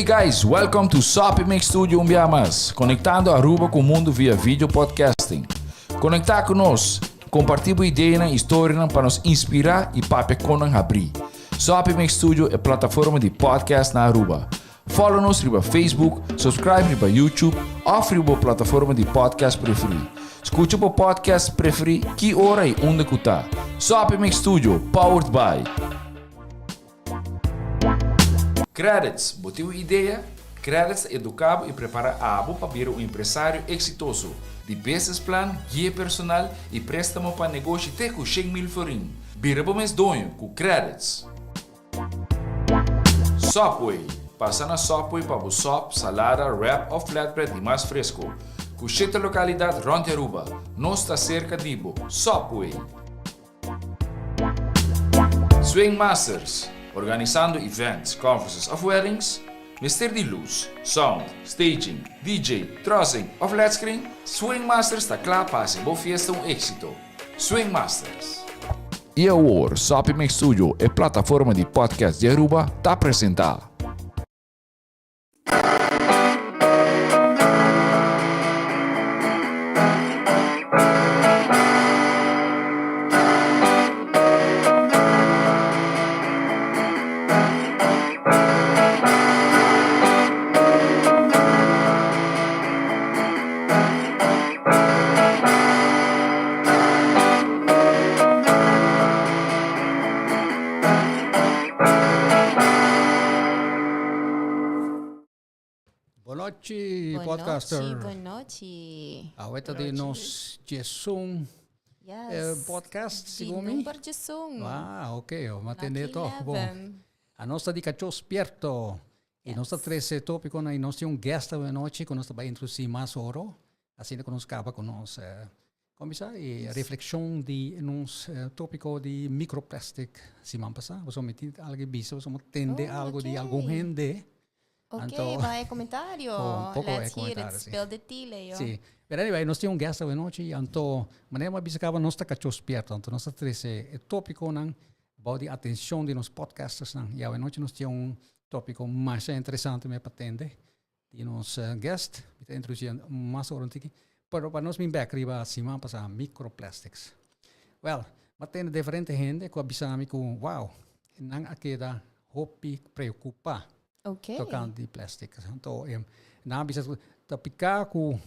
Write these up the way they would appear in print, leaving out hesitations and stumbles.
Hey guys, welcome to Sopi Studio Umbiamas, conectando Aruba com o mundo via vídeo podcasting. Conectar conosco, compartilhar ideias e histórias para nos inspirar e para nos abrir. Sopi Studio é a plataforma de podcast na Aruba. Follow-nos no Facebook, subscribe no YouTube ou na plataforma de podcast preferida. Escute o podcast preferido que hora e onde está. Sopi Studio, powered by Qredits. Bote uma ideia? Qredits educa e prepara a para vir um empresário exitoso. De business plan, guia personal e préstamo para negócio até com 100,000 florin. Vira para mês donho com Qredits. Sopi. Passa na Sopi para o sop, salada, wrap ou flatbread e mais fresco. Com 7 localidades ronde Aruba. Nós está cerca de Sopi. SwingMasterz. Organizando events, conferences of weddings, Mr. de luz, sound, staging, DJ, trussing of LED screen, SwingMasterz está claro para ser boa fiesta éxito. SwingMasterz. E agora, Sopi Studio é plataforma de podcast de Aruba, está apresentar. Podcaster. Boa noite. Ahorita de nos Jesum podcast, segundo número de som. Ah, ok. Vamos atender todo. Bom, a nossa de Cacho Spierto. E nós temos tópico e nós temos guest da noite que nós vai introduzir mais oro. Assim que nós acaba com nós começar e reflexão de nos tópico de microplastic. Se man passar, você meter algo bicho, você entender algo de algum gente. Ok, então, vai comentário. Let's hear it. Spill the tea, Leo. Sim. Mas anyway, nós temos guest da noite, então, maneira uma bisacaba nós está Cacho Spierto, então nós temos tópico não, de atenção de nos podcasters não. E a noite nós temos tópico mais interessante me para atender de nos guest, que introduzir mais sobre aqui. Para nós vir back riba semana passada microplastics. Well, mas tem diferente gente que abisami com wow, não queda hopi preocupa. Ok. Tocando de plástico. Então, na bisa picar com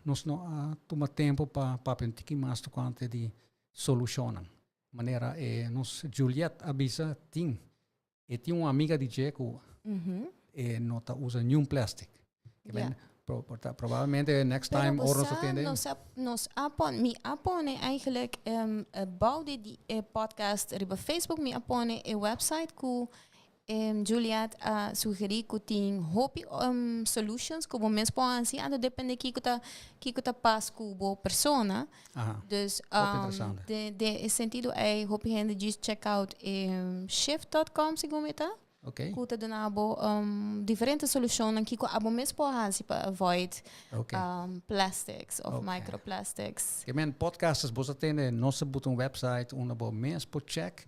nós não toma tempo para pensar mais tocante de solução. Maneira nós Juliette abisa tem uma amiga de Jeco não tá usa nenhum plástico. Provavelmente next time or nos apone eigenlijk bouwde die podcast riba Facebook me apone website ku Juliette sugeri que tem hope solutions como mesmo assim ando depende que tá pas com boa persona. Dus de sentido é hope gente just check out shift.com segundo meta. Okay. Kuta dona abo diferente solutions que abo mesmo assim para avoid plastics of microplastics. Que men podcasts você tem nosso botão website onde bo mesmo check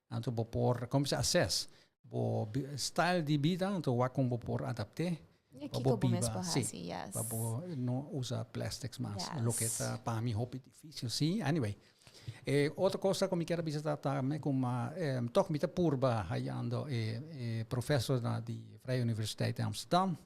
anto bo por como se acess o style de bida, então o como por adaptar. Kico biba, sim. Babo não usa plastics mais. Lo que tá para mim hobby difícil, sim. Anyway, outra coisa que eu quero visitar também como toch met de purba hayando professor na de Vrije Universiteit de Amsterdam,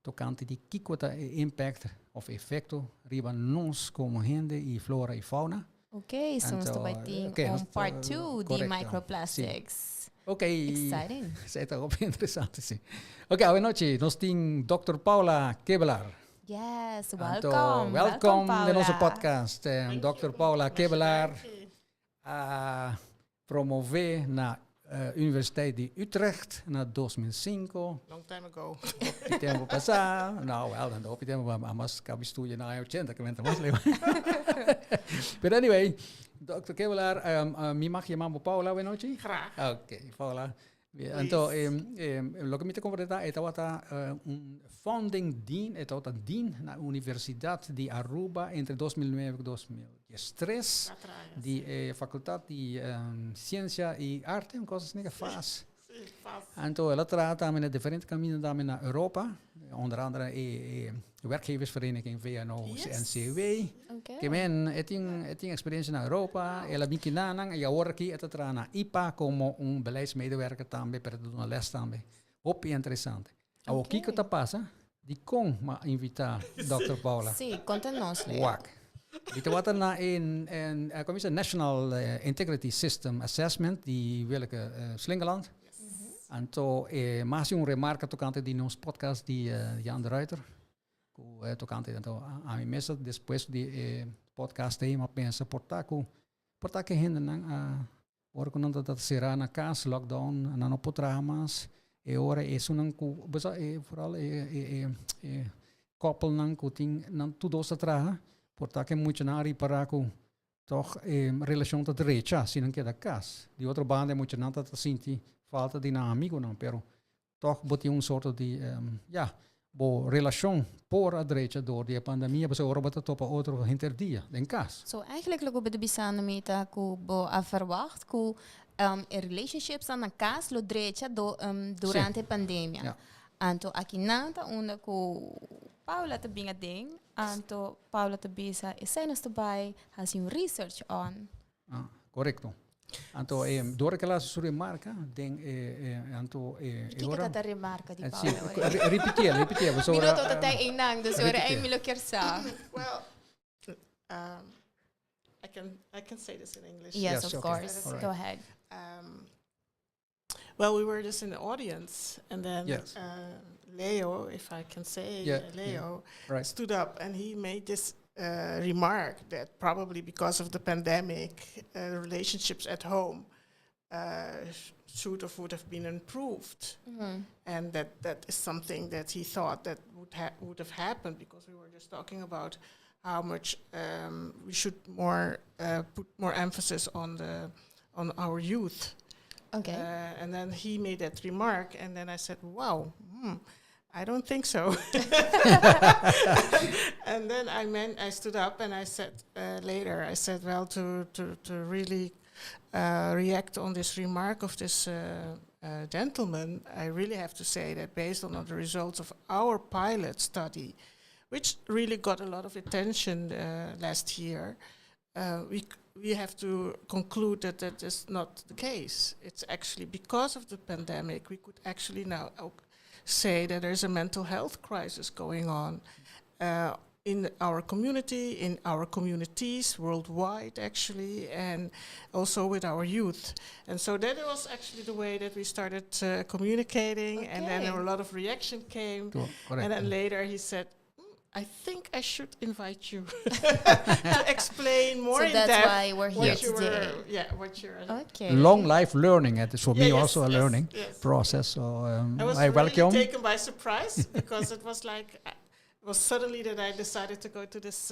tocante de Kico da impact of efecto riba nós como gente e flora e fauna. Ok, so nós também tem part 2 de microplastics. Sim. Okay. Exciting. Isso é algo bem interessante, sim. Ok, boa noite. Nós temos Dr. Paula Kibbelaar. Yes, welcome. Então, welcome no nosso podcast. Dr. Paula Kibbelaar promoveu na Universiteit de Utrecht na 2005. Long time ago. O tempo passado. Não, well, não, o tempo mas cabe estudar na 80, que me mais leva. But anyway, Dr. Kibbelaar, me mag je mama Paula, boa noite? Graag. Ok, Paula. Então, lo que me te completar é funding din, din na Universidade de Aruba entre 2009 e 2013, de Faculdade de Ciência e Arte, coisas que faz. En toen later gaan we naar differente camino naar Europa. Onder andere de werkgeversvereniging VNO en CW. Kemen het experientie naar Europa. Ela biki nanang ya worki etcetera na IPA como un beleidsmedewerker tambe per doen een les tambe. Hop interessante. Awo Kico ta pasa. Die kon ma invita Dr. Paula. Sí, contanos. Wak. Dit wat er na een commissie National Integrity System Assessment die welke Slingeland. En toen maak je een remarca tocante die ons podcast die Jan de Ruiter. Tocante então a mim mesmo depois de podcast aí mas pensa portaco ainda não quando dat será na casa lockdown não potramas e ora isso não vooral koppel não kuting não tudo se traga portaco muito na reparar com toch relação tot recha se não quer da casa de outra banda muito não tá senti falta de amigo não pero toch botar soort de bo relação por a direita door die pandemia be so robot tot outro interdia den cas. So eigenlijk lo be de bisana meta ku bo a verwacht ku relationships aan cas lo direita durante a pandemia. Ja. Anto aqui nada onde ku Paula te binga ding anto Paula te bisa escenas te bai has un research on. Correcto. Anto door que las sur marca den anto Que tata remarca di sì, Paula. ripetia so Minuto tata inang dus ora ai milo kersa. Well, I can say this in English. Yes, Yes, of okay. course. All right. Go ahead. Well, we were just in the audience, and then Yes. Leo, if I can say, Leo right. stood up and he made this remark that probably because of the pandemic, relationships at home should or would have been improved, and that is something that he thought that would have happened because we were just talking about how much we should put more emphasis on our youth. Okay. And then he made that remark, and then I said, "Wow, I don't think so." And then I stood up and I said later, I said, "Well, to really react on this remark of this gentleman, I really have to say that based on the results of our pilot study, which really got a lot of attention last year, we have to conclude that that is not the case. It's actually because of the pandemic, we could actually now say that there's a mental health crisis going on in our community, in our communities worldwide, actually, and also with our youth. And so that was actually the way that we started communicating, and then a lot of reaction came. And then later he said, I think I should invite you to explain more in depth. So that's why we're here today. What you're... Okay. Long life learning. It is for me also a learning process. So I was welcome. Really taken by surprise because it was like... It was suddenly that I decided to go to this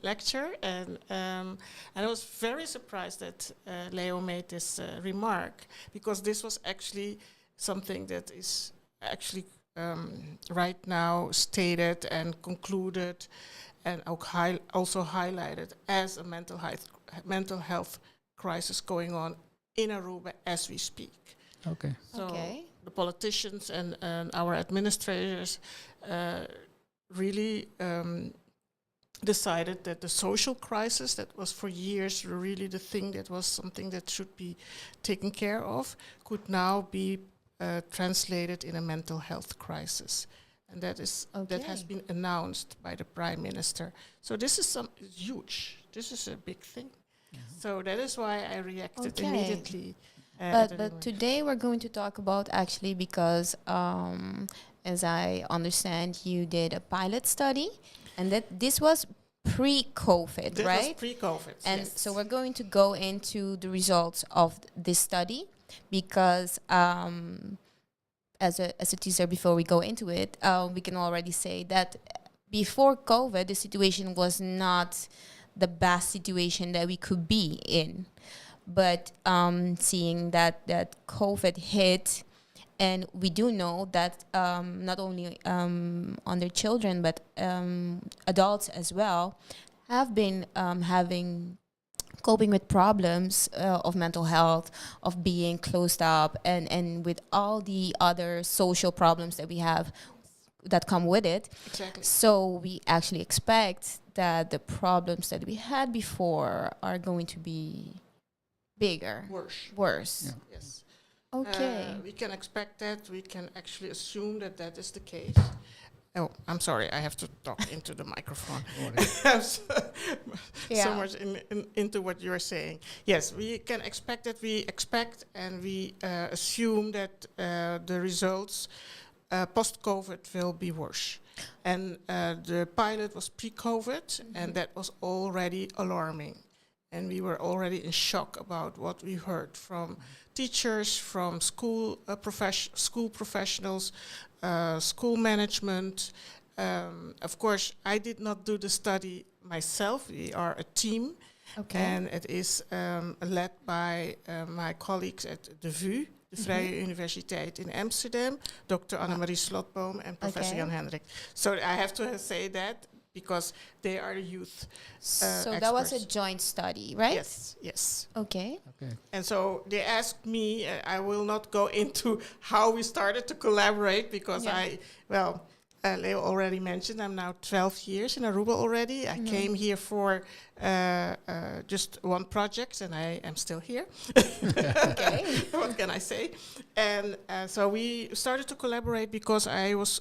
lecture, and I was very surprised that Leo made this remark, because this was actually something that is actually right now stated and concluded, and also highlighted as a mental health crisis going on in Aruba as we speak. Okay. So the politicians and our administrators really decided that the social crisis that was for years really the thing that was something that should be taken care of could now be translated in a mental health crisis. And that has been announced by the Prime Minister. So this is huge. This is a big thing. Mm-hmm. So that is why I reacted immediately. But today we're going to talk about actually because as I understand, you did a pilot study, and that this was pre-COVID, right? This was pre-COVID, and so we're going to go into the results of this study, because as a teaser before we go into it, we can already say that before COVID, the situation was not the best situation that we could be in. But seeing that COVID hit, and we do know that not only under children but adults as well have been having coping with problems of mental health, of being closed up, and with all the other social problems that we have that come with it. Exactly. So we actually expect that the problems that we had before are going to be bigger, worse. Yeah. Yes. Okay. We can expect that. We can actually assume that that is the case. Oh, I'm sorry. I have to talk into the microphone. I'm so much into what you're saying. Yes, we can expect that. We expect and we assume that the results post-COVID will be worse. And the pilot was pre-COVID, and that was already alarming. And we were already in shock about what we heard from teachers, from school professionals, school management. Of course, I did not do the study myself. We are a team, and it is led by my colleagues at the VU, the Vrije Universiteit in Amsterdam, Dr. Annemarie Slotboom and Professor Jan Hendrik. So I have to say that because they are the youth So experts. that was a joint study, right? Yes. Okay. And so they asked me, I will not go into how we started to collaborate because Leo already mentioned, I'm now 12 years in Aruba already. I came here for just one project and I am still here. What can I say? And so we started to collaborate because I was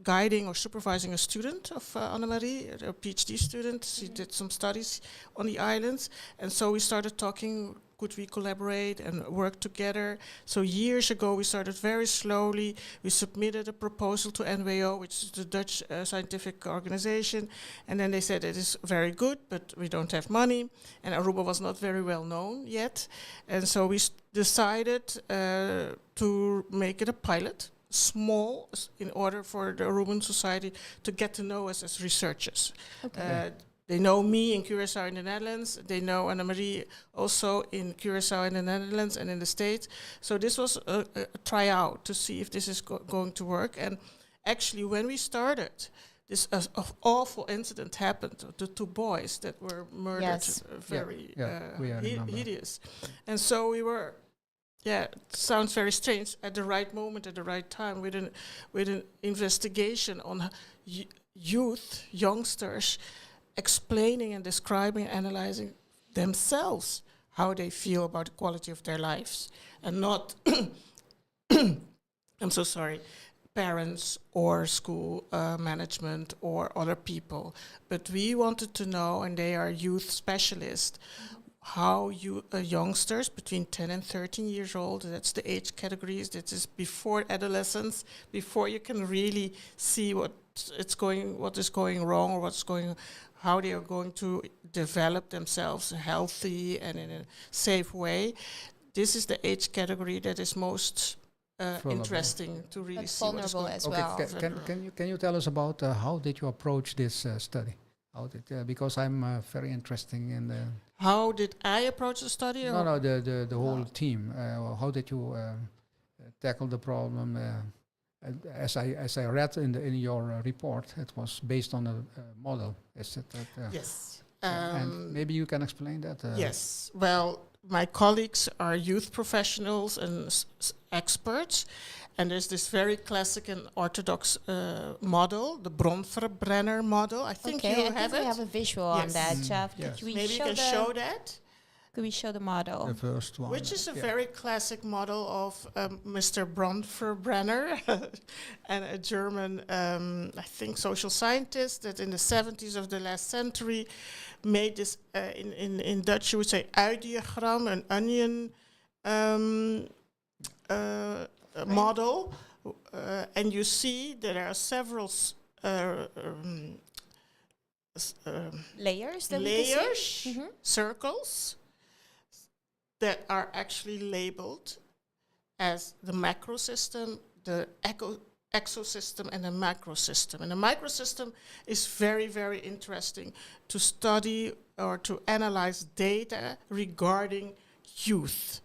guiding or supervising a student of Annemarie, a PhD student. She did some studies on the islands. And so we started talking, could we collaborate and work together? So years ago, we started very slowly. We submitted a proposal to NWO, which is the Dutch scientific organization. And then they said, it is very good, but we don't have money. And Aruba was not very well known yet. And so we decided to make it a pilot, small, in order for the Aruban society to get to know us as researchers. They know me in Curaçao in the Netherlands. They know Annemarie also in Curaçao in the Netherlands and in the States. So this was a tryout to see if this is going to work. And actually, when we started, this awful incident happened. The two boys that were murdered, very hideous. And so we were, it sounds very strange, at the right moment, at the right time, with an investigation on youth, youngsters, explaining and describing and analyzing themselves how they feel about the quality of their lives, and not, I'm so sorry, parents or school management or other people. But we wanted to know, and they are youth specialists, how youngsters between 10 and 13 years old, that's the age categories, that is before adolescence, before you can really see what is going wrong or how they are going to develop themselves healthy and in a safe way. This is the age category that is most interesting to really see what is going on. Can you tell us about how did you approach this study? How did because I'm very interested in the. How did I approach the study? No, the whole team. How did you tackle the problem? As I read in your report, it was based on a model. Is it that? Yes. And maybe you can explain that. Yes. Well, my colleagues are youth professionals and experts, and there's this very classic and orthodox model, the Bronverbrenner model. I think you have it. We have a visual on that, Chef. Yes. Maybe you can show that. Could we show the model? The first one. Which is a very classic model of Mr. Bronverbrenner, and a German, I think, social scientist that in the 70s of the last century made this, in Dutch you would say uitdiagram, an onion model. And you see that there are several layers, circles, that are actually labeled as the macro system, the exosystem, and the macro system. And the microsystem is very, very interesting to study or to analyze data regarding youth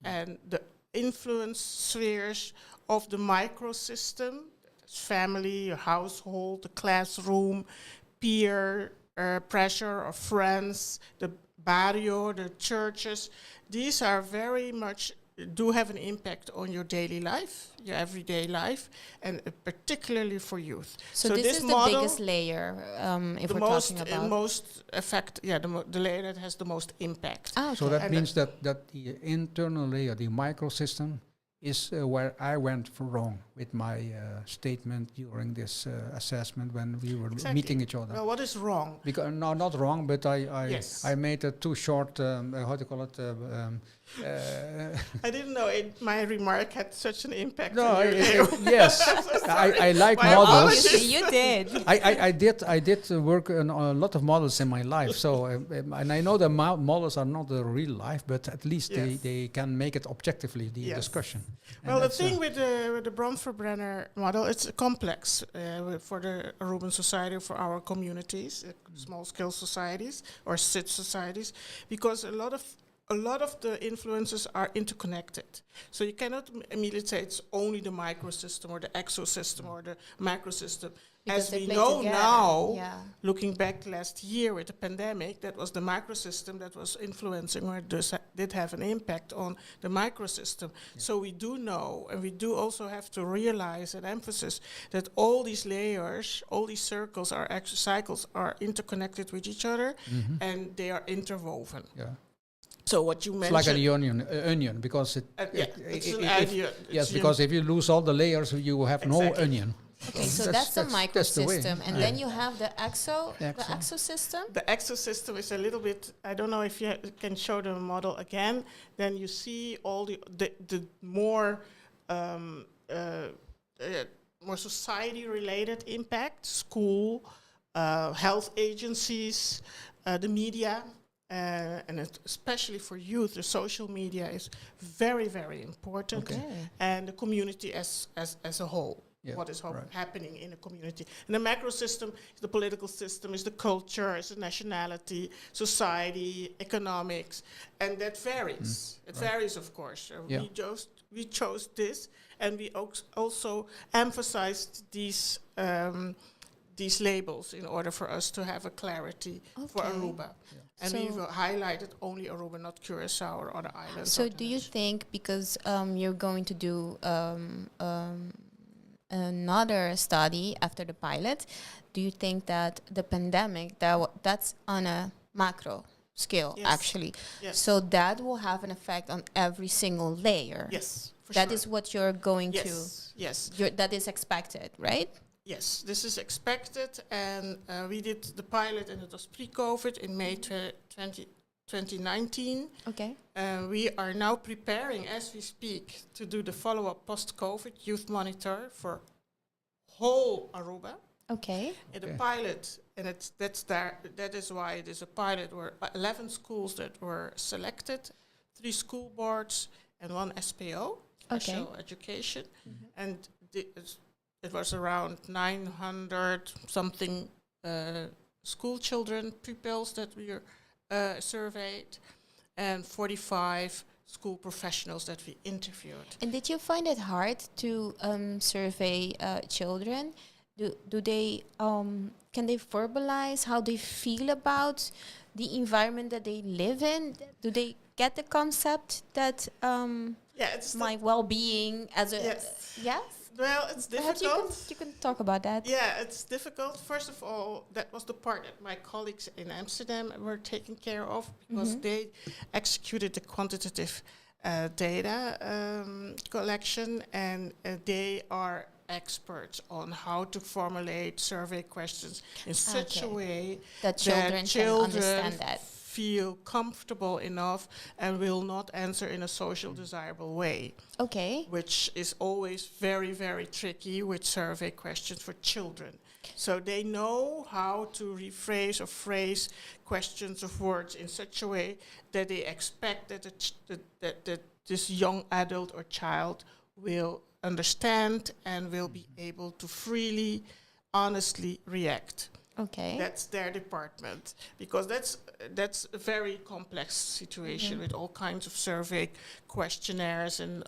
and the influence spheres of the microsystem, family, your household, the classroom, peer pressure of friends, the barrio, the churches, these are very much do have an impact on your daily life, your everyday life, and particularly for youth. So this is the biggest layer, if we're talking about... most effect, the layer that has the most impact. Okay. So that means that the internal layer, the microsystem, is where I went wrong with my statement during this assessment when we were meeting each other. Well, what is wrong? Because no, not wrong, but I made a too short. How do you call it? I didn't know my remark had such an impact. No, on you. Yes, I like models. Obviously, you did. I did work on a lot of models in my life. So and I know the models are not the real life, but at least they can make it objectively the discussion. Well, the thing with the Bromford-Brenner model, it's complex for the Aruban society, for our communities, small-scale societies or SIT societies, because a lot of the influences are interconnected. So you cannot immediately say it's only the microsystem or the exosystem or the macrosystem. Because as we know now, looking back last year with the pandemic, that was the macrosystem that was influencing or did have an impact on the microsystem. Yeah. So we do know, and we do also have to realize and emphasize that all these layers, all these circles, cycles are interconnected with each other, and they are interwoven. Yeah. So what you mentioned... It's like an onion, because because if you lose all the layers, you have no onion. Okay, so that's the microsystem, and then you have the exosystem. The exosystem is a little bit. I don't know if you can show the model again. Then you see all the more more society-related impact, school, health agencies, the media. And especially for youth, the social media is very, very important, and the community as a whole. Yeah, what is happening in a community. And the macro system is the political system, is the culture, is the nationality, society, economics, and that varies. It varies, of course. We chose this, and we also emphasized these labels in order for us to have a clarity for Aruba. Yeah. And we've highlighted only Aruba, not Curacao or other islands. So do you think, because you're going to do another study after the pilot, do you think that the pandemic, that's on a macro scale, actually? Yes. So that will have an effect on every single layer? Yes, for That sure. is what you're going to... Yes. That is expected, right? Yes, this is expected, and we did the pilot, and it was pre-COVID in May 2019. Okay. We are now preparing, as we speak, to do the follow-up post-COVID youth monitor for whole Aruba. Okay. In the pilot, and that is why it is a pilot. Were 11 schools that were selected, 3 school boards, and 1 SPO, Special Education, and it was around 900 something school children, pupils that we surveyed, and 45 school professionals that we interviewed. And did you find it hard to survey children? Do they can they verbalize how they feel about the environment that they live in? Do they get the concept that it's my well-being as a yes? Well, it's difficult. You can talk about that. Yeah, it's difficult. First of all, that was the part that my colleagues in Amsterdam were taking care of, because they executed the quantitative data collection, and they are experts on how to formulate survey questions in such a way that children can understand that, feel comfortable enough and will not answer in a social desirable way. Okay. Which is always very, very tricky with survey questions for children. So they know how to rephrase or phrase questions of words in such a way that they expect that this young adult or child will understand and will be able to freely, honestly react. Okay. That's their department, because that's a very complex situation with all kinds of survey questionnaires, and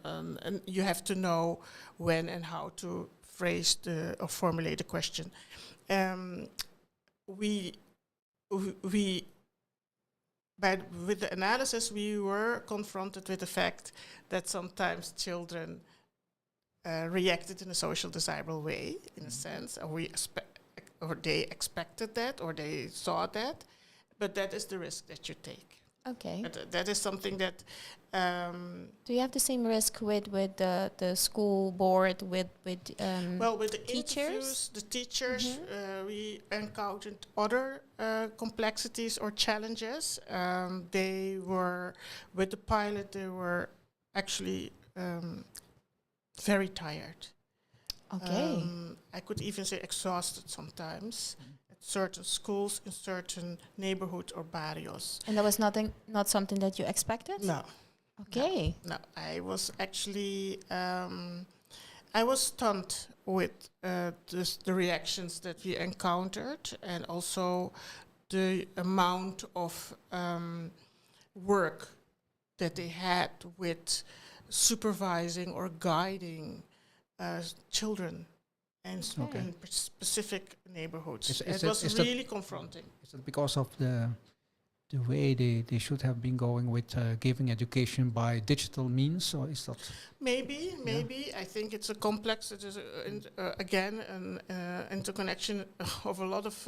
you have to know when and how to phrase or formulate the question. but with the analysis, we were confronted with the fact that sometimes children reacted in a social desirable way, in a sense, or they expected that, or they saw that. But that is the risk that you take. Okay. But that is something that. Do you have the same risk with the school board with With the interviews, the teachers, we encountered other complexities or challenges. They were with the pilot. They were actually very tired. Okay. I could even say exhausted sometimes. Certain schools in certain neighborhoods or barrios. And that was not something that you expected? No. Okay. No, I was actually, I was stunned with the reactions that we encountered, and also the amount of work that they had with supervising or guiding children and in specific neighborhoods. It was really confronting. Is it because of the way they should have been going with giving education by digital means, or is that? Maybe. I think it's a complex. It is again an interconnection of a lot of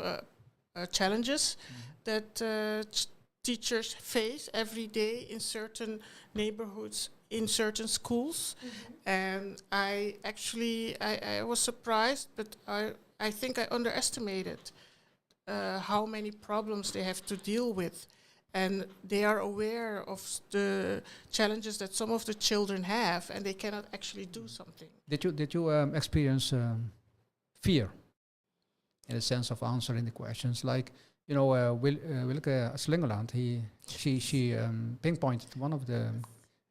challenges that teachers face every day in certain neighborhoods, in certain schools. And I was surprised, but I think I underestimated how many problems they have to deal with. And they are aware of the challenges that some of the children have, and they cannot actually do something. Did you experience fear in the sense of answering the questions? Like, you know, Wilke Slingerland, she pinpointed one of the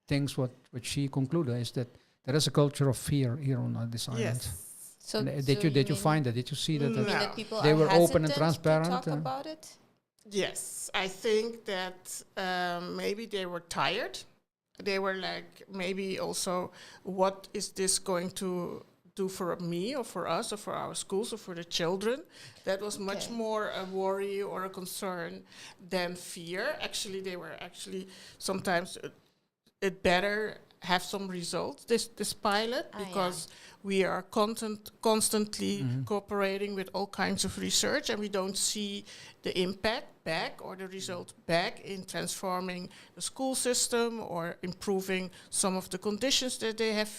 things what she concluded is that there is a culture of fear here on this island. Yes. So did you find that? Did you see that? You mean that people they are were open and hesitant transparent? to talk about it? Yes, I think that maybe they were tired. They were like, maybe also, what is this going to do for me or for us or for our schools or for the children? That was much more a worry or a concern than fear. Actually, they were sometimes it better have some results, this pilot, because we are constantly cooperating with all kinds of research, and we don't see the impact back or the result back in transforming the school system or improving some of the conditions that they have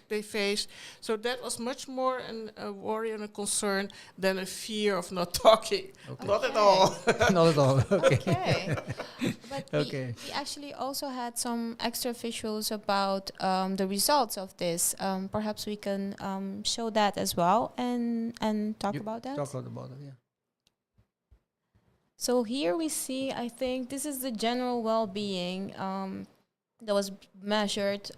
they face. So that was much more a worry and a concern than a fear of not talking. Okay. Not at all. Not at all. Okay. Okay. But we actually also had some extra visuals about the results of this. Perhaps we can show that as well and talk about that. Talk about it, yeah. So here we see, I think this is the general well-being that was measured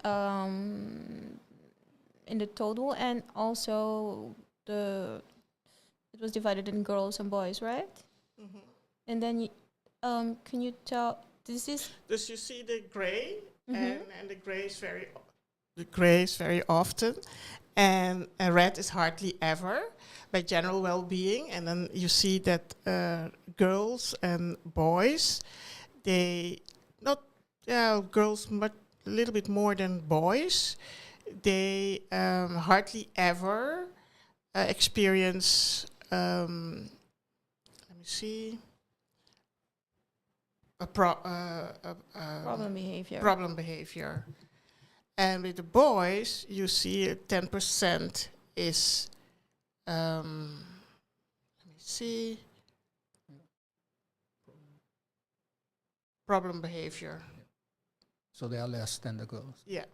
in the total, and also it was divided in girls and boys, right? And then can you tell, this is... Dus you see the gray, and the gray is very often, and red is hardly ever, by general well-being. And then you see that girls and boys, girls a little bit more than boys, they hardly ever experience, let me see, problem behavior. And with the boys, you see 10% is, let me see, problem behavior. So they are less than the girls. Yeah.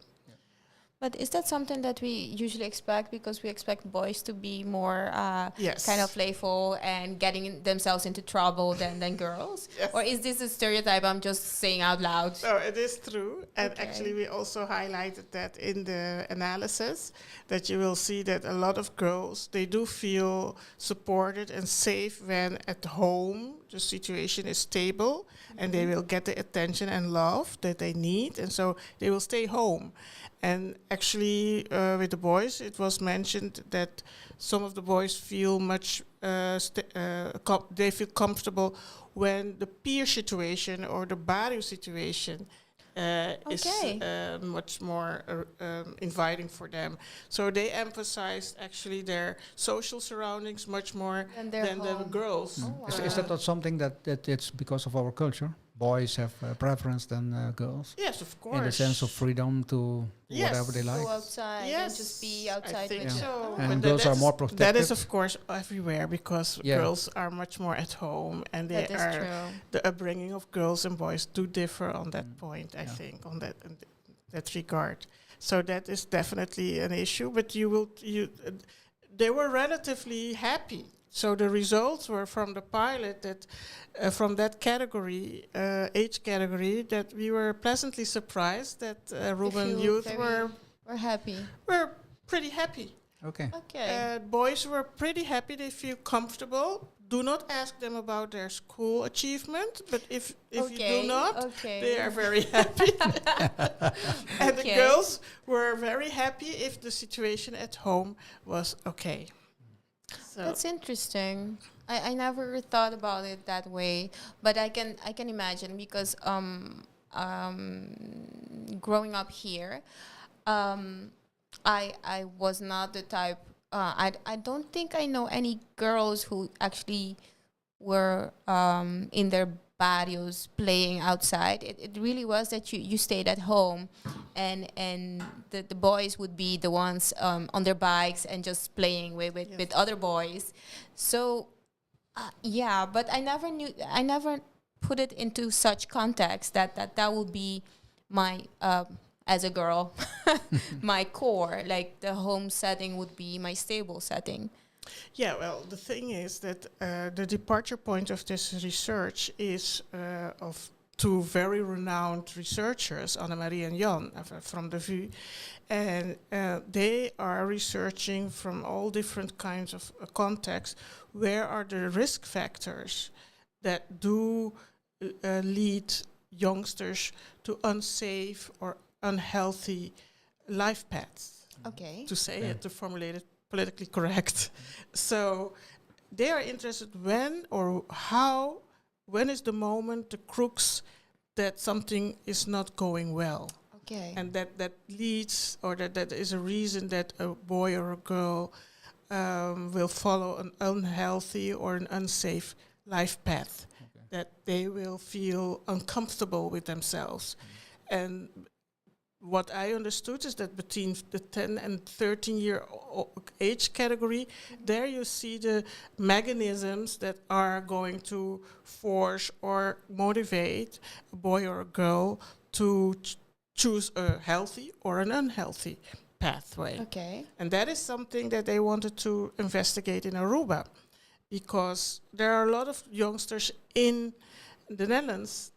But is that something that we usually expect, because we expect boys to be more yes. kind of playful and getting themselves into trouble than girls? Yes. Or is this a stereotype I'm just saying out loud? No, it is true. And actually we also highlighted that in the analysis, that you will see that a lot of girls, they do feel supported and safe when at home the situation is stable and they will get the attention and love that they need, and so they will stay home. And actually, with the boys, it was mentioned that some of the boys feel they feel comfortable when the peer situation or the barrio situation is much more inviting for them. So they emphasized actually their social surroundings much more than the girls. Oh, wow. Is that not something that it's because of our culture? Boys have preference than girls? Yes, of course. In the sense of freedom to do whatever they like? Go outside and just be outside. I think with so. And girls are more protected? That is, of course, everywhere, because girls are much more at home, and the upbringing of girls and boys do differ on that point, I think, on that regard. So that is definitely an issue, but they were relatively happy. So the results were from the pilot that, from that category, age category, that we were pleasantly surprised that Ruben youth were happy. Were pretty happy. Okay. Boys were pretty happy. They feel comfortable. Do not ask them about their school achievement, but if you do not, they are very happy. And the girls were very happy if the situation at home was okay. So that's interesting. I never thought about it that way, but I can imagine, because growing up here, I was not the type. I don't think I know any girls who actually were in their barrios playing outside. It really was that you stayed at home, and the boys would be the ones on their bikes and just playing with other boys. So but I never put it into such context that would be my as a girl my core, like the home setting would be my stable setting. Yeah, well, the thing is that the departure point of this research is of two very renowned researchers, Annemarie and Jan, from the VU. And they are researching from all different kinds of contexts, where are the risk factors that do lead youngsters to unsafe or unhealthy life paths. Okay. To say it, to formulate it politically correct. So they are interested when is the moment, the crux, that something is not going well. Okay. And that leads, or that is a reason that a boy or a girl will follow an unhealthy or an unsafe life path, that they will feel uncomfortable with themselves. And what I understood is that between the 10 and 13-year age category, there you see the mechanisms that are going to force or motivate a boy or a girl to choose a healthy or an unhealthy pathway. Okay. And that is something that they wanted to investigate in Aruba, because there are a lot of youngsters in the Netherlands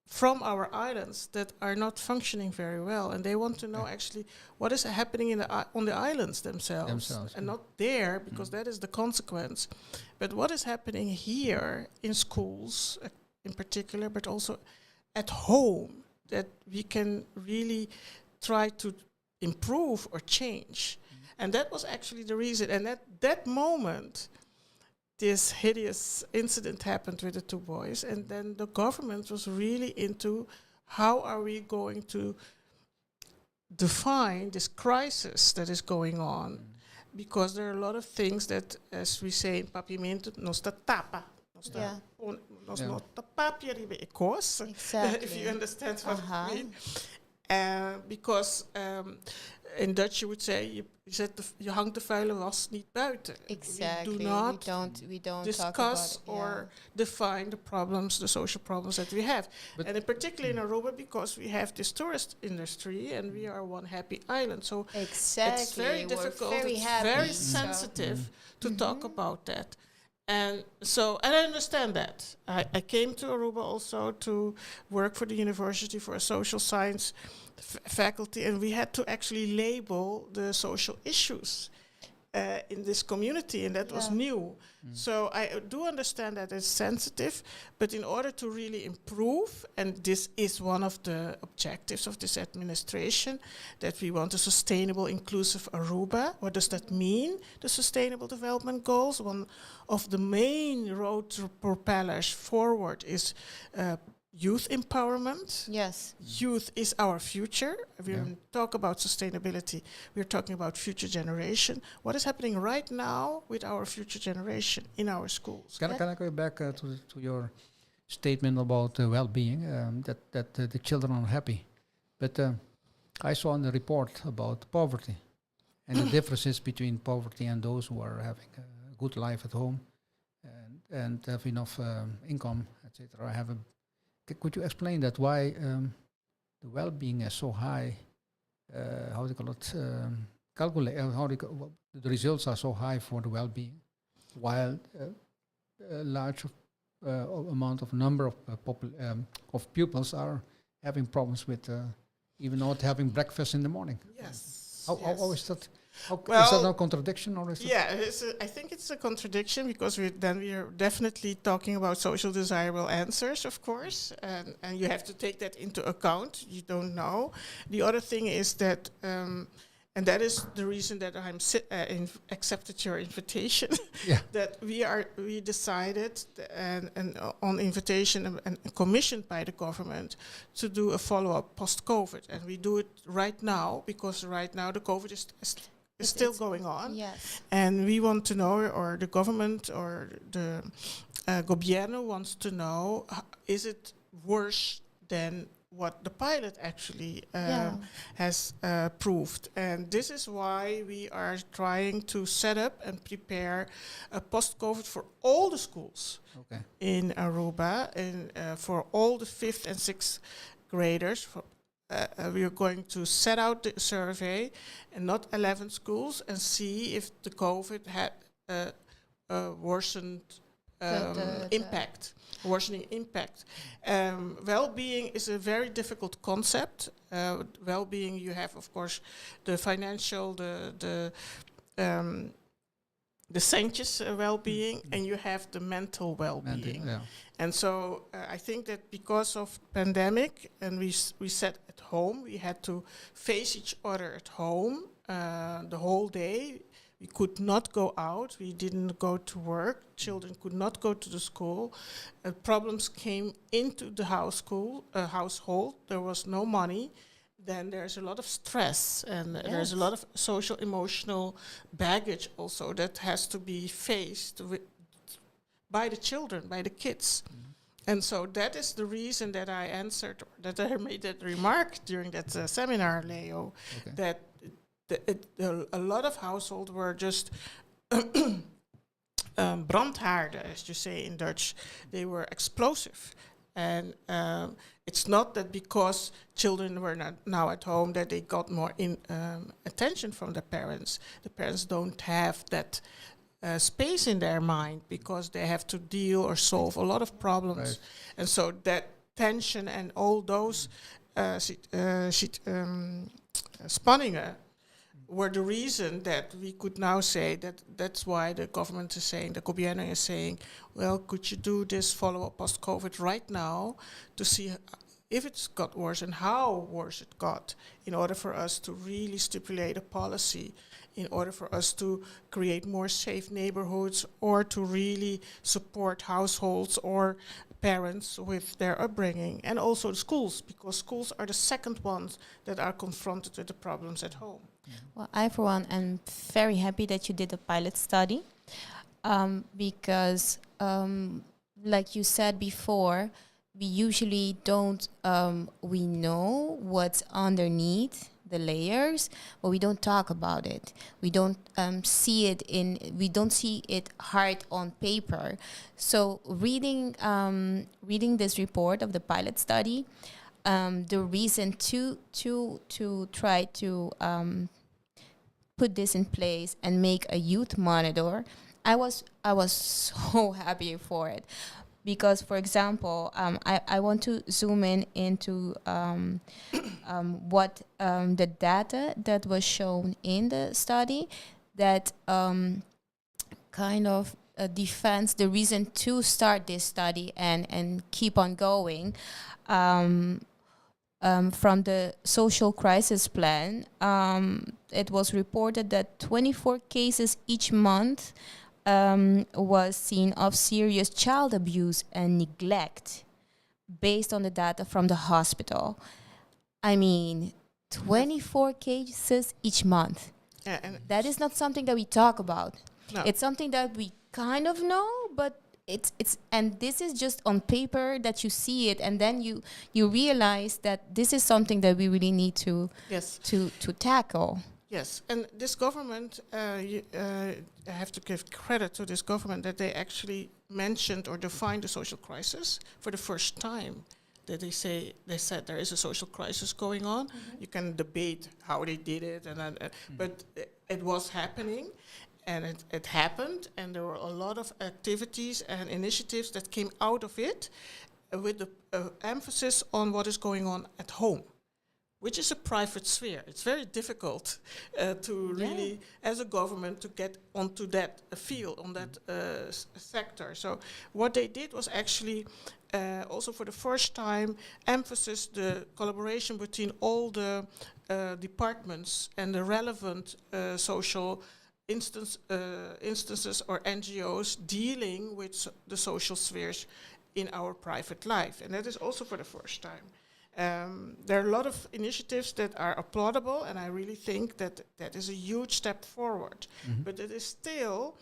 from our islands that are not functioning very well, and they want to know actually what is happening on the islands themselves and not there, because that is the consequence. But what is happening here in schools in particular, but also at home, that we can really try to improve or change. And that was actually the reason. And at that moment, this hideous incident happened with the two boys, and then the government was really into how are we going to define this crisis that is going on, because there are a lot of things that, as we say in Papimento, nos ta tapa, nos not tapia riba ekos, if you understand what I mean. Because in Dutch you would say, je hangt de vuile was niet buiten. Exactly. We don't discuss or define the problems, the social problems that we have. But and in particular in Aruba, because we have this tourist industry and we are one happy island. So it's very difficult, very sensitive to talk about that. And I understand that. I came to Aruba also to work for the university for a social science faculty, and we had to actually label the social issues in this community, and that was new. So I do understand that it's sensitive, but in order to really improve, and this is one of the objectives of this administration, that we want a sustainable, inclusive Aruba. What does that mean, the Sustainable Development Goals? One of the main road propellers forward is youth empowerment. Yes. Youth is our future. When we talk about sustainability, we're talking about future generation. What is happening right now with our future generation in our schools? Can I go back to your statement about well-being, that the children are happy? But I saw in the report about poverty and the differences between poverty and those who are having a good life at home and have enough income, etc. Could you explain that, why the well-being is so high? How do you call it? The results are so high for the well-being, while a large amount of number of pupils are having problems with even not having breakfast in the morning. Yes. How is that? Well, is that no contradiction, or is it? Yeah, I think it's a contradiction, because we are definitely talking about social desirable answers, of course, and you have to take that into account. You don't know. The other thing is that, and that is the reason that I'm accepted your invitation. That we decided and on invitation and commissioned by the government to do a follow-up post-COVID, and we do it right now, because right now the COVID is still going on. Yes. And we want to know, or the government or the gobierno wants to know, is it worse than what the pilot actually has proved? And this is why we are trying to set up and prepare a post-COVID for all the schools in Aruba, and for all the 5th and 6th graders. We are going to set out the survey and not 11 schools, and see if the COVID had worsened impact. Worsening impact. Well-being is a very difficult concept. Well-being, you have, of course, the financial, the centjes well-being, and you have the mental well-being. And so I think that because of pandemic, and we sat at home, we had to face each other at home the whole day. We could not go out. We didn't go to work. Children could not go to the school. Problems came into the household. There was no money. Then there's a lot of stress, and there's a lot of social, emotional baggage also that has to be faced by the children, by the kids. And so that is the reason that I answered, that I made that remark during that seminar, Leo, that a lot of households were just brandhaarden, as you say in Dutch. They were explosive. And it's not that because children were not now at home that they got more attention from the parents. The parents don't have that space in their mind, because they have to deal or solve a lot of problems. And so that tension and all those spanningen were the reason that we could now say that's why the government is saying, the gobierno is saying, well, could you do this follow-up post-COVID right now to see if it's got worse and how worse it got, in order for us to really stipulate a policy, in order for us to create more safe neighborhoods, or to really support households or parents with their upbringing, and also the schools, because schools are the second ones that are confronted with the problems at home. Well, I, for one, am very happy that you did a pilot study, because, like you said before, we usually don't, we know what's underneath the layers, but we don't talk about it. We don't see it hard on paper. So reading this report of the pilot study, the reason to try to put this in place and make a youth monitor, I was so happy for it. Because, for example, I want to zoom into what the data that was shown in the study. that kind of defends the reason to start this study and keep on going. From the social crisis plan, it was reported that 24 cases each month was seen of serious child abuse and neglect based on the data from the hospital. I mean, 24 cases each month. Yeah, and That is not something that we talk about. no. It's something that we kind of know, but it's and this is just on paper that you see it, and then you realize that this is something that we really need to Yes. to tackle. Yes, and this government, I have to give credit to this government that they actually mentioned or defined the social crisis for the first time. That they said there is a social crisis going on. You can debate how they did it, and then, but it was happening, and it happened, and there were a lot of activities and initiatives that came out of it, with the emphasis on what is going on at home, which is a private sphere. It's very difficult to really, as a government, to get onto that field, on that sector. So what they did was actually also for the first time emphasis the collaboration between all the departments and the relevant social instances or NGOs dealing with the social spheres in our private life. And that is also for the first time. There are a lot of initiatives that are applaudable, and I really think that that is a huge step forward. But it is still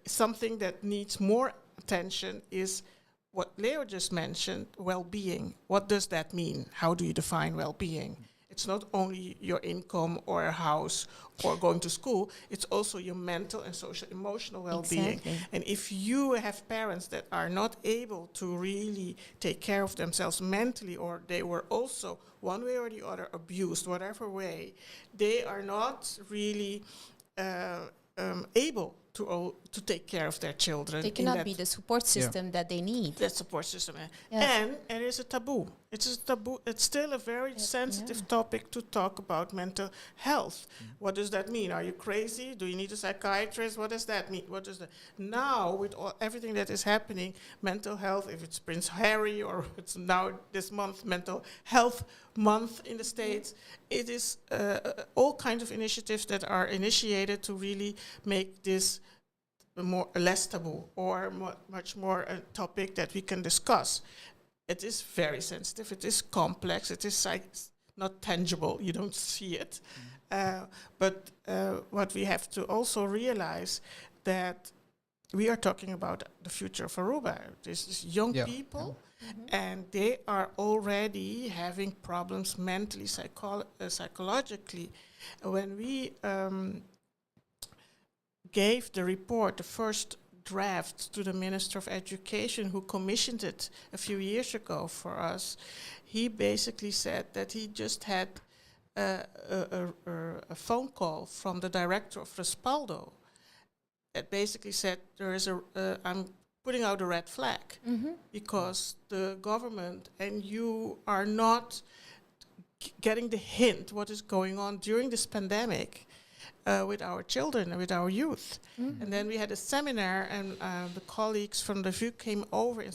something that needs more attention, is what Leo just mentioned, well-being. What does that mean? How do you define well-being? It's not only your income or a house or going to school, it's also your mental and social emotional well-being. Exactly. And if you have parents that are not able to really take care of themselves mentally, or they were also one way or the other abused, whatever way, they are not really able to take care of their children. They cannot be the support system that they need. That support system. Yeah. And it is a taboo. It's a taboo. It's still a very sensitive topic to talk about mental health. What does that mean? Are you crazy? Do you need a psychiatrist? What does that mean? What does that? Now, with everything that is happening, mental health, if it's Prince Harry or it's now this month, Mental Health Month in the States, it is all kinds of initiatives that are initiated to really make this less taboo, or much more a topic that we can discuss. It is very sensitive. It is complex. It is not tangible. You don't see it. But what we have to also realize, that we are talking about the future of Aruba. This is young people, and they are already having problems mentally, psychologically. When we gave the report, the first draft, to the Minister of Education, who commissioned it a few years ago for us, he basically said that he just had a phone call from the director of Respaldo that basically said, I'm putting out a red flag, because the government and you are not getting the hint what is going on during this pandemic with our children and with our youth. And then we had a seminar, and the colleagues from the VU came over in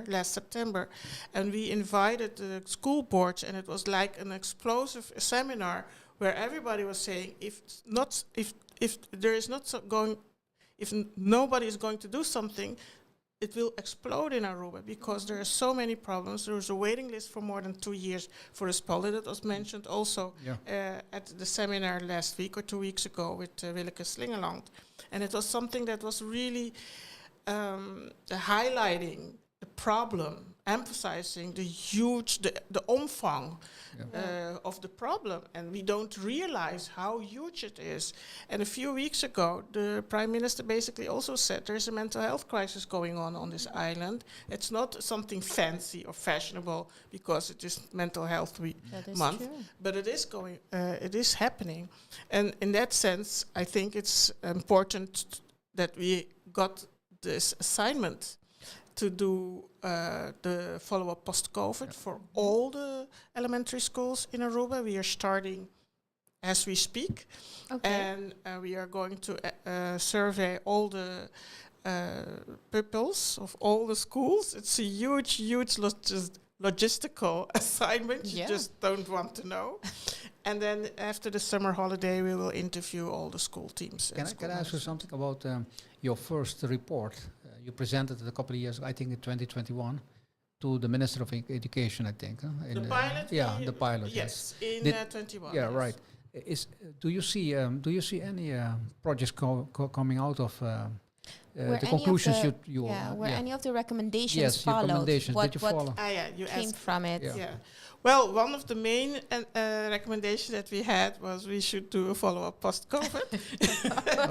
last September, and we invited the school boards, and it was like an explosive seminar where everybody was saying, if nobody is going to do something, it will explode in Aruba, because there are so many problems. There was a waiting list for more than 2 years for Respaldo. That was mentioned also at the seminar last week or 2 weeks ago with Willeke Slingeland. And it was something that was really highlighting the problem, emphasizing the omfang of the problem, and we don't realize how huge it is. And a few weeks ago, the Prime Minister basically also said there's a mental health crisis going on this island. It's not something fancy or fashionable because it is Mental Health Month, true. But it is happening. And in that sense, I think it's important that we got this assignment to do the follow-up post-COVID for all the elementary schools in Aruba. We are starting as we speak. Okay. And we are going to survey all the pupils of all the schools. It's a huge logistical assignment. You Yeah. just don't want to know. And then after the summer holiday, we will interview all the school teams. Can I ask you something about your first report? You presented it a couple of years, I think in 2021, to the Minister of Education, I think. The pilot? Yeah, the pilot. Yes, in Did- 21. Yeah, yes. right. Do you see any projects coming out of Were the any conclusions of you were any of the recommendations yes, your followed? recommendations, What, did you what follow? You came asked. from it? Yeah. Yeah. Well, one of the main recommendations that we had was we should do a follow-up post-COVID.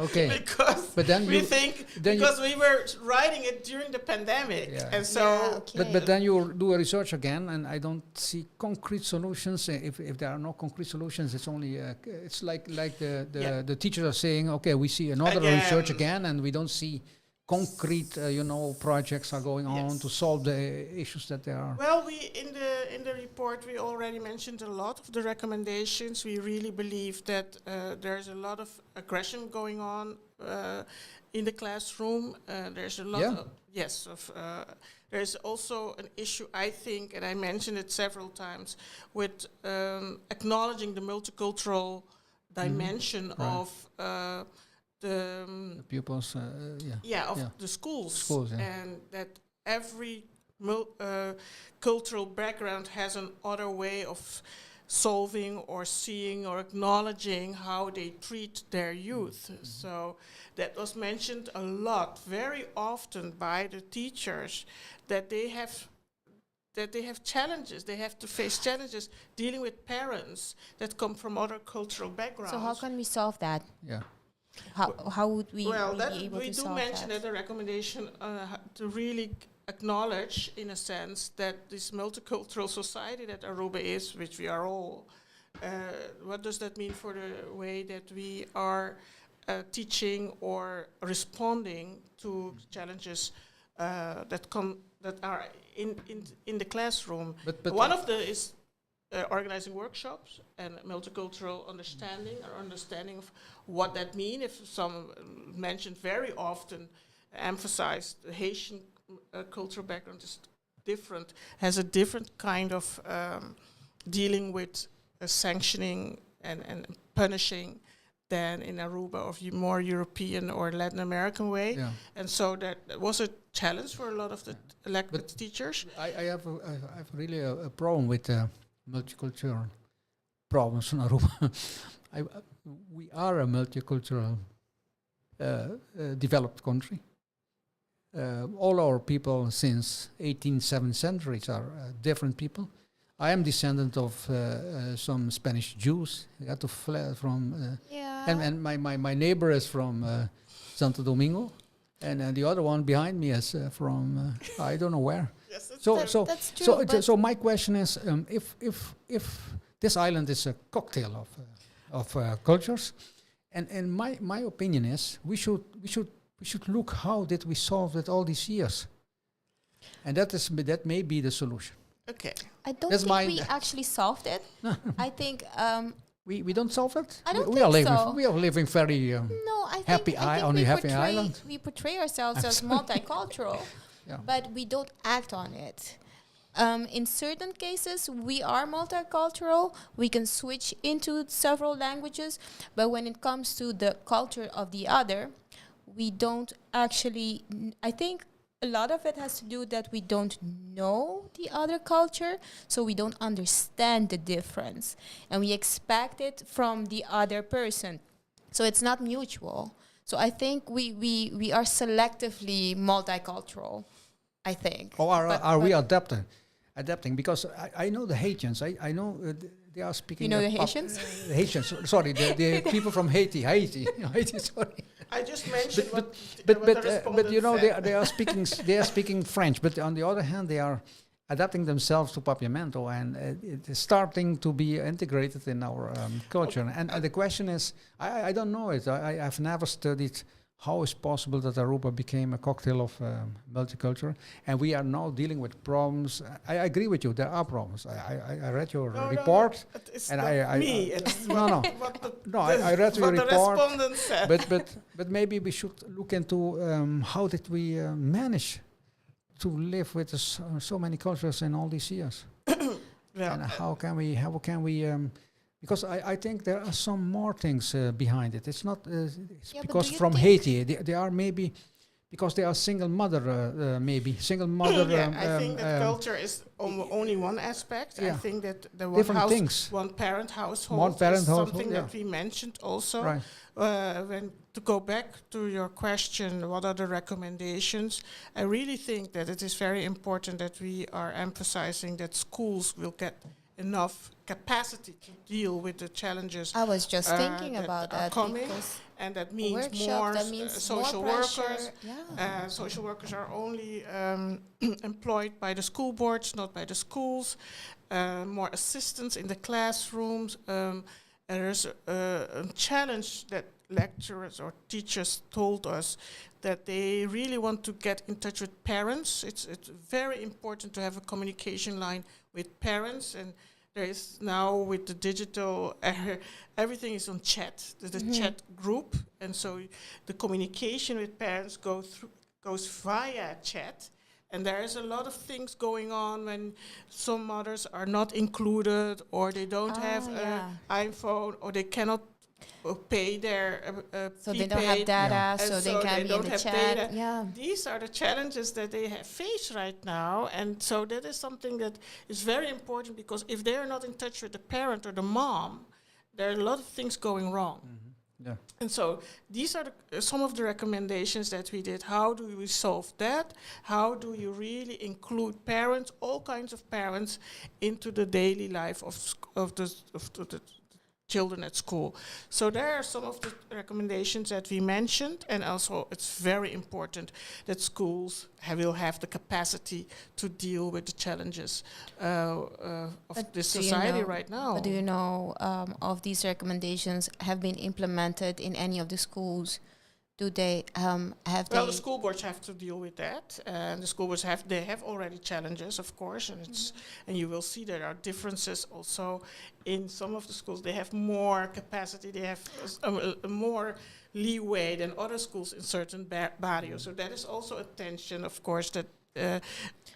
Okay. Because But then we you- think, then you- because we were writing it during the pandemic. Yeah. And so, Yeah, okay. But then you do a research again, and I don't see concrete solutions. If there are no concrete solutions, it's only it's like Yeah. the teachers are saying, okay, we see another Again. research again, and we don't see concrete projects are going on Yes. to solve the issues that there are. well, we in the report we already mentioned a lot of the recommendations. We really believe that there's a lot of aggression going on in the classroom. There's a lot Yeah. of there's also an issue, I think, and I mentioned it several times, with acknowledging the multicultural dimension Right. of the The pupils, of Yeah. the schools, Schools, yeah. and that every cultural background has another way of solving or seeing or acknowledging how they treat their youth. So that was mentioned a lot, very often by the teachers, that they have challenges. They have to face challenges dealing with parents that come from other cultural backgrounds. So how can we solve that? yeah. How would we, Well, be that able we to do solve mention that? that a recommendation to really acknowledge, in a sense, that this multicultural society that Aruba is, which we are all, what does that mean for the way that we are teaching or responding to challenges that are in the classroom? But One of the is organizing workshops and multicultural understanding, or understanding of what that means. If some mentioned very often, emphasize the Haitian cultural background is different, has a different kind of dealing with sanctioning and punishing than in Aruba of more European or Latin American way. Yeah. And so that was a challenge for a lot of the elected But teachers. I have really a problem with multicultural problems in Aruba. We are a multicultural developed country. All our people since 18th, 7th centuries are different people. I am descendant of some Spanish Jews. I had to flee from, Yeah. and my neighbor is from Santo Domingo, and the other one behind me is from I don't know where. Yes, that's That's true, but- So my question is, if this island is a cocktail of cultures, and my opinion is we should look how did we solve it all these years, and that may be the solution. okay. I don't That's think mine. we actually solved it. I think We don't solve it. I don't we are think living so. We are living very no. I Happy think, I i- think on we a happy portray, island. we portray ourselves as multicultural, yeah. but we don't act on it. In certain cases, we are multicultural. We can switch into several languages, but when it comes to the culture of the other, we don't actually. I think a lot of it has to do that we don't know the other culture, so we don't understand the difference, and we expect it from the other person. So it's not mutual. So I think we are selectively multicultural, I think. Or But- are we but adapting? Because I know the Haitians. I know they are speaking. You know a the Haitians? the Haitians. Sorry, the people from Haiti. Haiti. Sorry. I just mentioned what But the you know respondent they are speaking they are speaking French. But on the other hand, they are adapting themselves to Papiamento, and it is starting to be integrated in our culture. And the question is, I don't know it. I've never studied how is possible that Aruba became a cocktail of multicultural, and we are now dealing with problems. I agree with you. There are problems. I read your report, It's and not I me. It's no. I read your what the report. respondent said. But maybe we should look into how did we manage to live with so many cultures in all these years, and how can we because I think there are some more things behind it. It's not it's because from Haiti. They are maybe because they are single mother, single mother. I think that culture is only one aspect. I think that the one parent household is something that we mentioned also. Right. When to go back to your question, what are the recommendations? I really think that it is very important that we are emphasizing that schools will get enough capacity to deal with the challenges. I was just thinking about that. Coming, and that means more social workers. Yeah. Social workers are only employed by the school boards, not by the schools. More assistance in the classrooms. There's a challenge that lecturers or teachers told us that they really want to get in touch with parents. It's very important to have a communication line with parents, and there is now with the digital, everything is on chat, the chat group, and so the communication with parents goes via chat. And there is a lot of things going on when some mothers are not included, or they don't have an iPhone, or they cannot pay their so they don't have data, so they can't be in the chat. Data. Yeah. These are the challenges that they face right now, and so that is something that is very important, because if they are not in touch with the parent or the mom, there are a lot of things going wrong. Yeah. And so these are some of the recommendations that we did. How do we solve that? How do you really include parents, all kinds of parents, into the daily life of the children at school? So there are some of the recommendations that we mentioned, and also it's very important that schools will have the capacity to deal with the challenges of this society right now. But do you know of these recommendations have been implemented in any of the schools? Do they have? Well, the school boards have to deal with that, and the school boards have already challenges, of course, and and you will see there are differences also in some of the schools. They have more capacity, they have more leeway than other schools in certain barrios. So that is also a tension, of course, that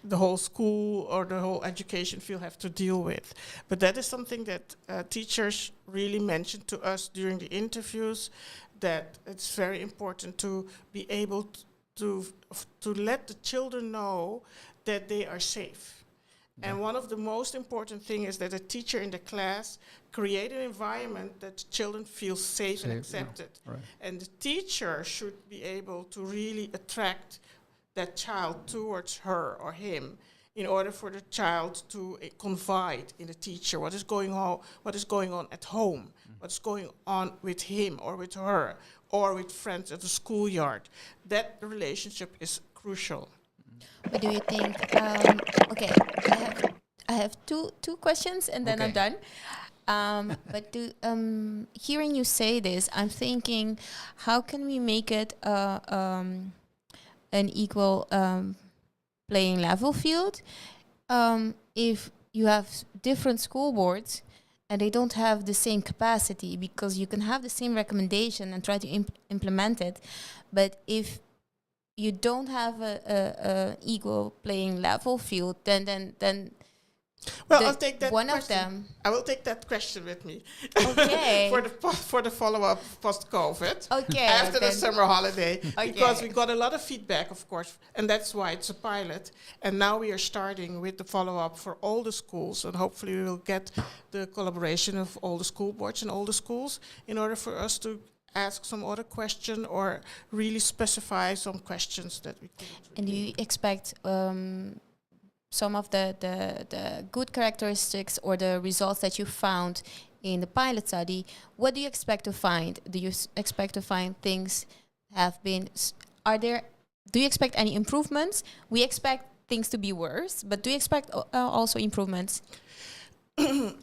the whole school or the whole education field have to deal with. But that is something that teachers really mentioned to us during the interviews, that it's very important to be able to let the children know that they are safe. Yeah. And one of the most important things is that a teacher in the class create an environment that the children feel safe and accepted. Yeah. Right. And the teacher should be able to really attract that child towards her or him, in order for the child to confide in the teacher what is going on at home, what's going on with him or with her, or with friends at the schoolyard. That relationship is crucial. But do you think? Okay, I have two questions, and then I'm done. But hearing you say this, I'm thinking, how can we make it an equal playing level field if you have different school boards and they don't have the same capacity? Because you can have the same recommendation and try to implement it, but if you don't have a equal playing level field, then well, I'll take that one question. Of them. I will take that question with me. Okay. for the follow-up post-COVID. Okay. After the summer holiday. Okay. Because we got a lot of feedback, of course, and that's why it's a pilot. And now we are starting with the follow-up for all the schools, and hopefully we will get the collaboration of all the school boards and all the schools in order for us to ask some other question or really specify some questions that we can. And do you expect some of the good characteristics or the results that you found in the pilot study? What do you expect to find? Do you expect to find things have been? Do you expect any improvements? We expect things to be worse, but do you expect also improvements? In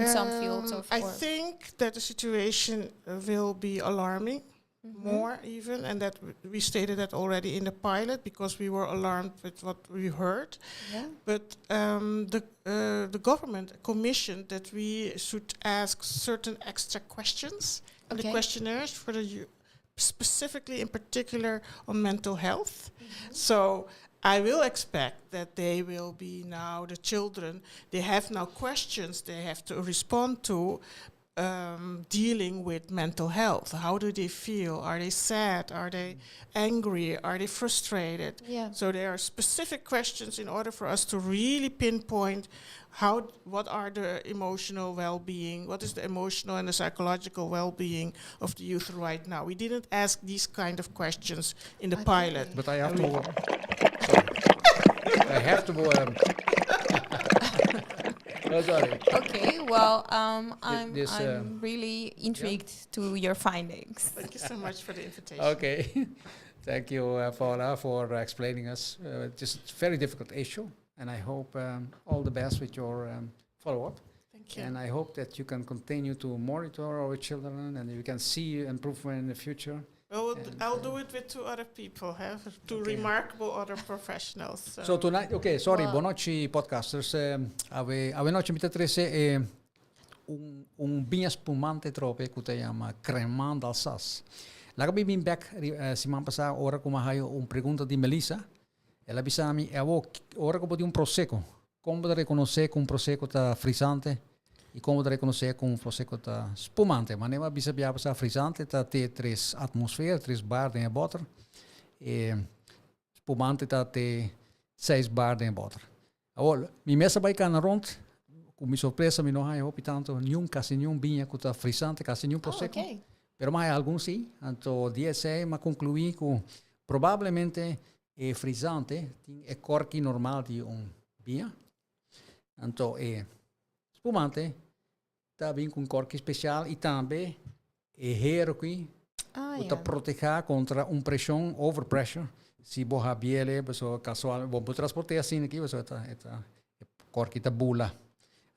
some fields, I think that the situation will be alarming. more even, and that we stated that already in the pilot because we were alarmed with what we heard. Yeah. But the government commissioned that we should ask certain extra questions in the questionnaires for the specifically in particular on mental health. So I will expect that they will be now, the children, they have now questions they have to respond to dealing with mental health. How do they feel? Are they sad? Are they angry? Are they frustrated? Yeah. So there are specific questions in order for us to really pinpoint what are the emotional well-being, what is the emotional and the psychological well-being of the youth right now. We didn't ask these kind of questions in the pilot. But I have to... I have to... oh, sorry. Okay, well, I'm really intrigued to your findings. Thank you so much for the invitation. Okay. Thank you, Paula, for explaining us. It's a very difficult issue, and I hope all the best with your follow-up. Thank you. And I hope that you can continue to monitor our children and you can see improvement in the future. Well, I'll do it with 2 other people, two remarkable other professionals. So tonight, okay, sorry, buonanotte podcasters. Ave noche mi trese un vinha spumante trope que se llama Cremant d'Alsace. La que bim back semana passada ora como hayo pergunta de Melissa. Ela bisami ora como de prosecco. Como de reconocer que prosecco tá frisante e como de reconocer que prosecco tá spumante. Mas nem bisa bia passar frisante tá ter 3 atmosfera, 3 bar em water. E spumante tá ter 6 bar em water. Agora, mi messa vai cá na rond. Com minha surpresa, mi não há hopi tanto quase nenhum vinha que tá frisante, quase nenhum prosecco. Okay. Pero mas alguns sim. Então, DSA ma concluí que provavelmente é frisante é corki normal de vinha. Então, é spumante tá bem com corki especial e também é hero que para proteger contra pressão, overpressure. Se borra biele, pessoa casual, bom para transportar assim aqui, pessoa tá corki tá bula.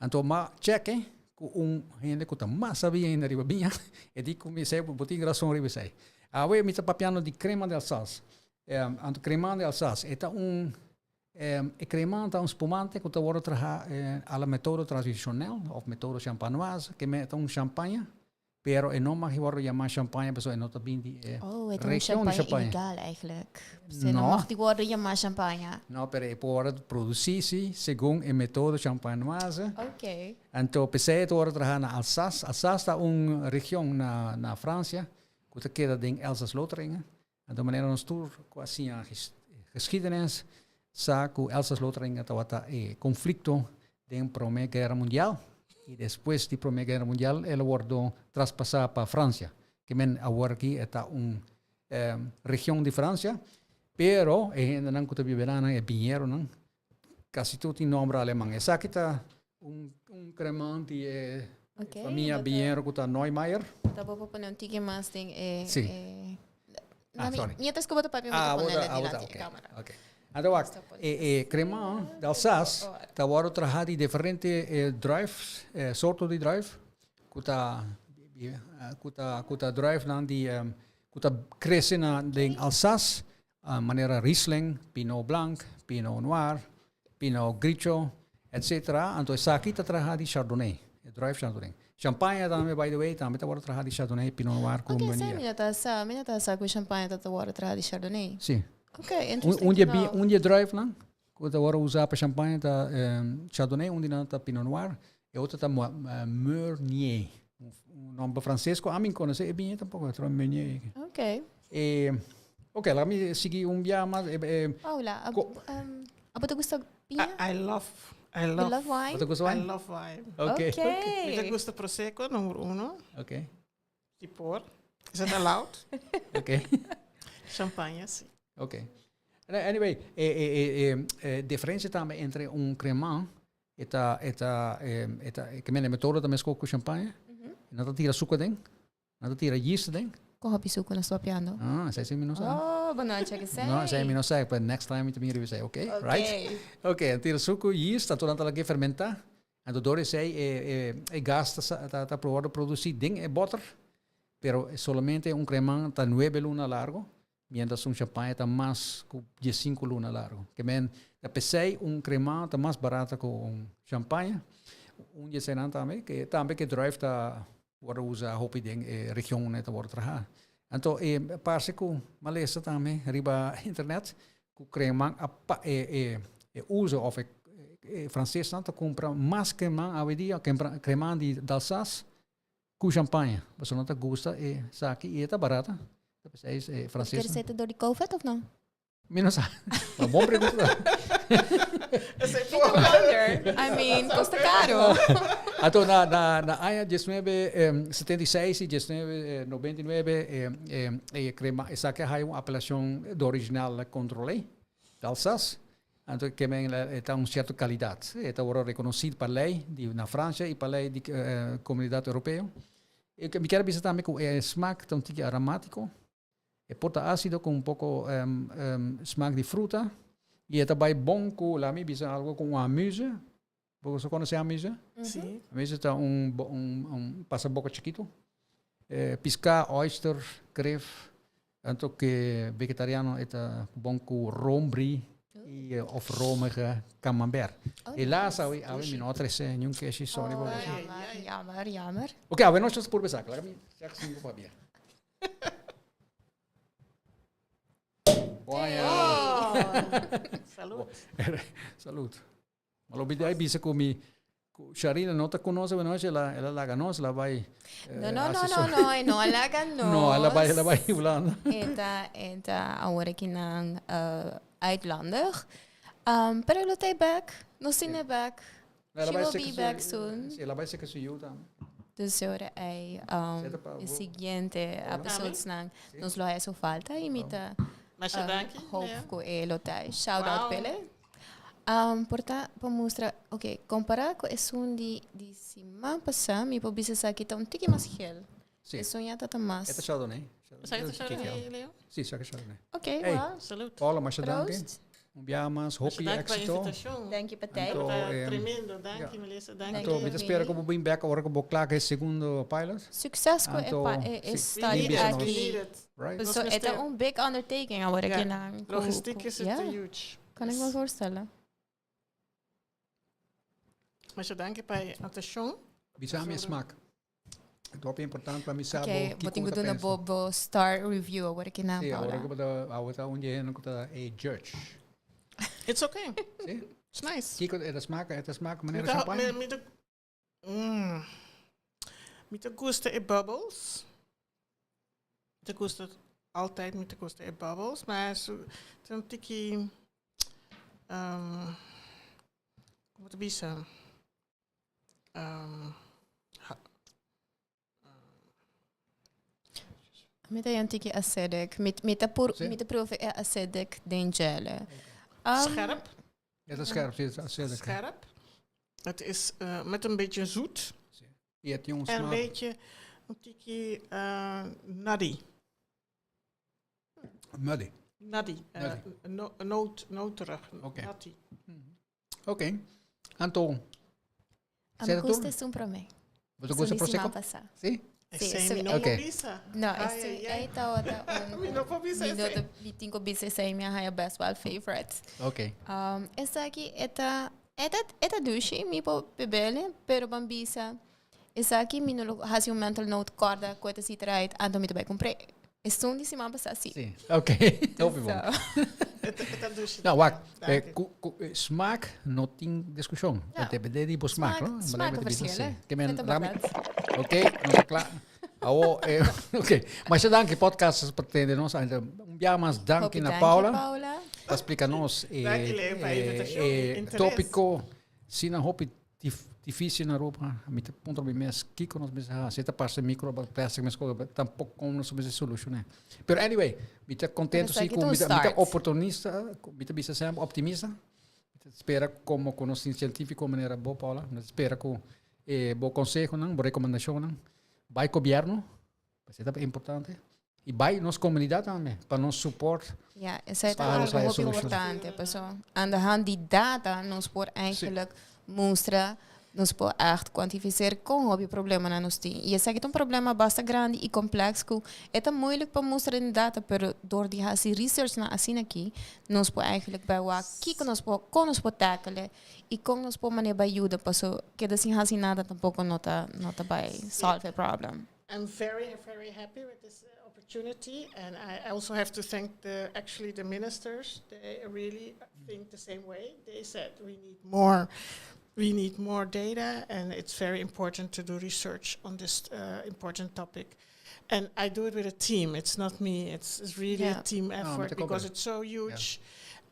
Então, ma cheque com gente que tá mais sabia ainda riba binha, e di comecei por botar gração riba sei. Awe mi tá papiano de crema de Alsace. Anto crema de Alsace é crema tá spumante que tá ora traha alla metodo tradicional of metodo champanoise que mete champanhe, pero não mag je chamar champanhe, pessoa não tá bem de het is champagne illegaal eigenlijk. Ze mag die worden chamar champagne. No, pero é por produzir segundo a metodo champanoise. Okay. Então, pensei que ora traha na Alsace. Alsace tá região na França que queda em Elsass-Lotharingen. Então, maneira nos tour quase a geschiedenis sa que Elsass-Lotharingen tá conflito da Primeira Guerra Mundial. E depois da Primeira Guerra Mundial, ela foi traspassada para a França. Que men agora aqui é região de França, pero ainda não que viverá é dinheiro não. Quase tudo em nome alemão. Essa aqui tá cremante família dinheiro que tá Neumeier. Tá bom para não ter mais tem sorry. Minha tasca bota papel muito com ela de câmera. Okay. Então, crema de Alsace tá agora trabalhando de diferentes drives, sorte de drive, que tá drive não de que tá cresce na de Alsace, maneira Riesling, Pinot Blanc, Pinot Noir, Pinot Grigio, etc. Então, essa aqui tá trabalhando de Chardonnay, drive Chardonnay. Champagne também, by the way, também tá agora trabalhando de Chardonnay, Pinot Noir com Meunier. Okay, minha tá com champanhe tá agora trabalhando de Chardonnay. Sim. Okay, interessante. Onde drive não? Quando agora usar para champanhe tá Chardonnay, onde não tá Pinot Noir, e outra tá Meunier. Nome francês, a mim conhece bem tampouco, é Meunier. Okay. Okay, lá me seguir dia mais. Paula, apa tu gusta vinho? I love wine. I love wine. Okay. Me gusta prosecco número 1. Okay. Tipo, is that allowed? Okay. Champagne, sim. Okay. Anyway, diferença também entre cremant e que men metodo também com champanhe. Não tá tira suco dentro, não tá tira yeast dentro. Como hobby suco na sua piano? Sei não sabe. Oh, banana que sei. Não, sei não sabe, but next time it me say, okay? Right? Okay, tira suco yeast, tá toda ela que fermentar. Então dore sei gasta tá provado produzir ding butter. pero solamente un cremant está 9 lunas largo, mientras un champagne está más que 15 lunas largo. Que men, a pesar un cremant está más barato que un champagne, un jezenan também que drive está worden usa hopi ding região net wordt traha. Então parece que malesa também riba internet que cremant usa of francês tanto compra mais cremant a dia cremant de d'Alsace com champanhe. Você não te gosta esaki e está barata. É francês. Quer ser door die COVID of não? Menos uma boa pergunta. I mean, custa caro. Então, na área 1976 e 1999, essa que é uma apelação do original controle de Alsace. Então, que tem uma certa qualidade. Está reconhecido para a lei na França e para a lei da Comunidade Europeia. Eu quero dizer também que o smaak é um tique aromático. Porta ácido com pouco smaak de fruta. E é também bom com lá me bisa algo com amuse. Você conhece a amuse? Sim. A amuse é passa-boca chiquito. Pisca, oyster, creve. Então que vegetariano é bom com rombri e of romige camembert. Helaas hou ik mijn notres een keertje sorry. Jammer. Oké, we nog eens voor bezak. Laat me zeggen zien wat weer. Salut. Salut. Maar op die bisa comi Sharina não te conoce, bueno, ela laga nós, ela vai. Não alaga nós. Não, ela vai Holanda. Eta agora aqui na uitlander. Pero ela está back, não se é back. She will be back soon. Ela vai ser que se ajuda. Dus ahora hay el siguiente episode nos lo hace falta y mita hope que lo tai. Shout out pele. Porta para mostrar, okay, comparar com esse de semana passada, me pode dizer aqui tá tiki mais gel. Sim. Esse já tá mais. É Chardonnay. Sai de Chardonnay, Leo? Sim, só que Chardonnay. Okay, hey, well. Salut. Paula, mas danke. Biamas, hopi, éxito. Dank je, Patei. Tremendo, dank je, Melissa. Dank je. Então, me espera como bem back agora como claro que é segundo pilot. Succes com start aqui. Right. So het is een big undertaking agora aqui na. Logistiek is het huge. Kan ik me voorstellen. Mas je dank je bij attention. Bisa minha smaak. Het is importante para mim saber. Okay, wat ik doe na bo star review agora aqui na. Sim, agora que eu onde é não tá a judge. It's okay. Sim. It's nice. Kiko, het smaak meneer champagne. Met de gusta e bubbles. De gusta altijd met de gusta e bubbles, maar het is een tikkie hoe te bieden. Met een tikkie acidic, met de proeven acidic dangele. Scherp. Het is scherp, acidic. Scherp. Het is met een beetje zoet. En een beetje een tikkie nutty. Muddy. Nutty. Noterig. Okay. Nutty. Ok. Anton. Me gusta isso para mim. Você gosta de prosecco? Sim. Não, esse cinco bices é minha best well favorite. Ok. Essa aqui é douche, me pode beber, pero bambisa. Essa aqui me não faz mental note corda, coisa se trai, então me também comprei. É só de cima passar assim. Sim. Ok. Heel bom. Nou, wacht. Smaak, não tem discussão. Het is de tipo smaak, não? Smaak verschillen. Ok, não é claro. Ok, mas já danke podcast pretende nós ainda mais danke na Paula. Para explicar nós tópico sina hopi difícil na Europa. Met ponto bij mes Kico nos bisa zeta para micro plastic mes ko tampouco como nos bisa solucionar. Pero anyway, mita contento sim com mita oportunista, mita bisa sempre optimista. Espera como conhecimento científico maneira boa Paula, espera com bom conselho não, boa recomendação não. Vai governo, isso é importante. E vai nossa comunidade também, para nos suporte. Ja, isso é algo muito importante. Aan de hand die data nos wordt eigenlijk mostrar nós po echt quantificar com hobby problema na nós tem. E esse aqui é um problema bastante grande e complexo que é moeilijk para mostrar em data, pero door die research na assim aqui, nós po eigenlijk bij waar Kico nós po tackle e com nós po maneira bij ajuda, passo que assim assim nada tampouco nota by solve a problem. I'm very, very happy with this opportunity, and I also have to thank the ministers. They really think the same way. They said we need more data, and it's very important to do research on this important topic. And I do it with a team. It's not me. It's really a team effort because it's so huge.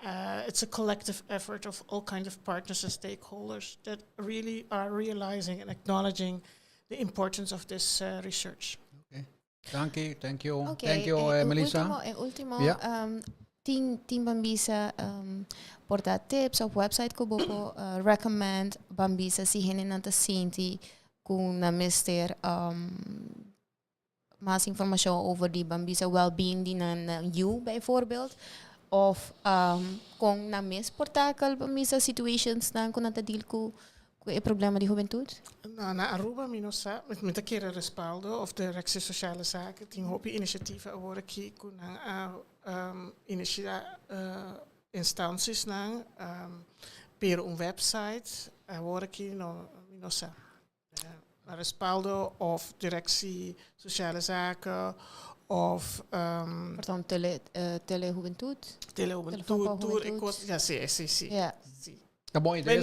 Yeah. It's a collective effort of all kinds of partners and stakeholders that really are realizing and acknowledging the importance of this research. Okay. Thank you. Okay. Thank you, Melissa. Ultimo, Yeah. Team Bambisa porta tips op website ko boko recommend Bambisa si hinin te sinti kung na mister mas informatie over die Bambisa well-being die na you bijvoorbeeld of kung na mis portakel Bambisa situations na kung natadil ko e problema di hubentud? Nou, na Aruba minosa met een keer respaldo of de directie sociale zaken, die hoop initiatieven worden kijken naar instanties naar per een website worden kijken minosa respaldo of directie sociale zaken of pardon tele hubentud? Tele hubentud, ik was ja zie. Ja. Een mooi idee.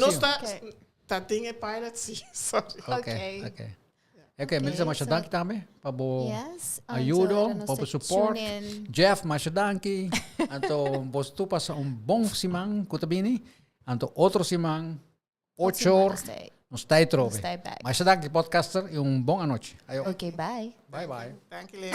Dat ding in pilot zie. Sorry. Oké, Melissa, mas dank daarmee. Pabo Yes. ayudo, pabo support. Jeff, mas danki. Anto bos tu pas bong simang kutabini. Anto otro simang 8 horas. Nos stay trove. Mas danki podcaster e bong anoche. Okay, bye. Bye. Dank jullie.